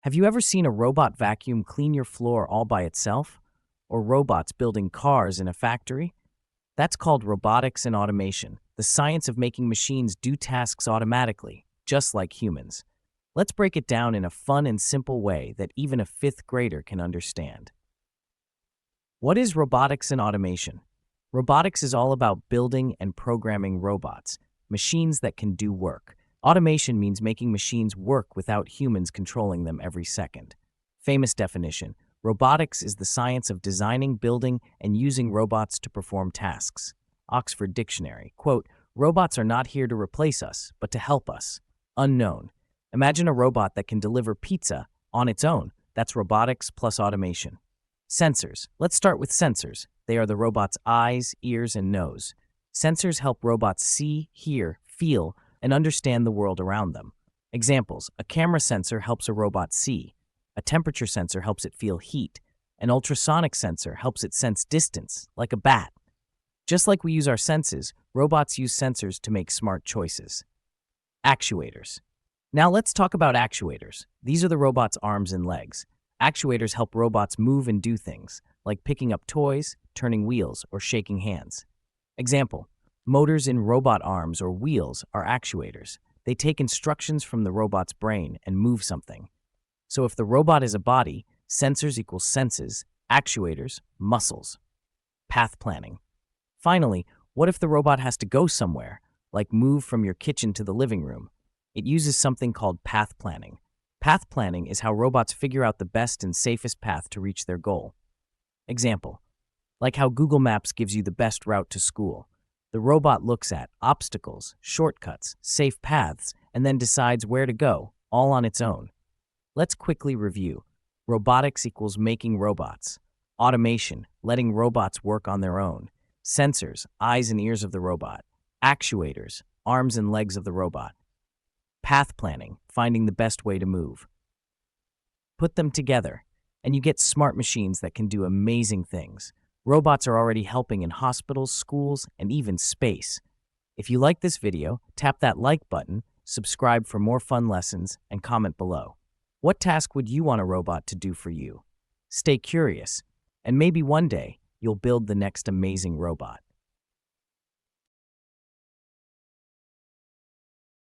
Have you ever seen a robot vacuum clean your floor all by itself? Or robots building cars in a factory? That's called robotics and automation, the science of making machines do tasks automatically, just like humans. Let's break it down in a fun and simple way that even a fifth grader can understand. What is robotics and automation? Robotics is all about building and programming robots, machines that can do work. Automation means making machines work without humans controlling them every second. Famous definition: robotics is the science of designing, building, and using robots to perform tasks. Oxford Dictionary, quote, "Robots are not here to replace us, but to help us." Unknown. Imagine a robot that can deliver pizza on its own. That's robotics plus automation. Sensors. Let's start with sensors. They are the robot's eyes, ears, and nose. Sensors help robots see, hear, feel, and understand the world around them. Examples: a camera sensor helps a robot see. A temperature sensor helps it feel heat. An ultrasonic sensor helps it sense distance, like a bat. Just like we use our senses, robots use sensors to make smart choices. Actuators. Now let's talk about actuators. These are the robot's arms and legs. Actuators help robots move and do things, like picking up toys, turning wheels, or shaking hands. Example: motors in robot arms or wheels are actuators. They take instructions from the robot's brain and move something. So if the robot is a body, sensors equals senses, actuators, muscles. Path planning. Finally, what if the robot has to go somewhere, like move from your kitchen to the living room? It uses something called path planning. Path planning is how robots figure out the best and safest path to reach their goal. Example: like how Google Maps gives you the best route to school. The robot looks at obstacles, shortcuts, safe paths, and then decides where to go, all on its own. Let's quickly review. Robotics equals making robots. Automation, letting robots work on their own. Sensors, eyes and ears of the robot. Actuators, arms and legs of the robot. Path planning, finding the best way to move. Put them together, and you get smart machines that can do amazing things. Robots are already helping in hospitals, schools, and even space. If you like this video, tap that like button, subscribe for more fun lessons, and comment below. What task would you want a robot to do for you? Stay curious, and maybe one day you'll build the next amazing robot.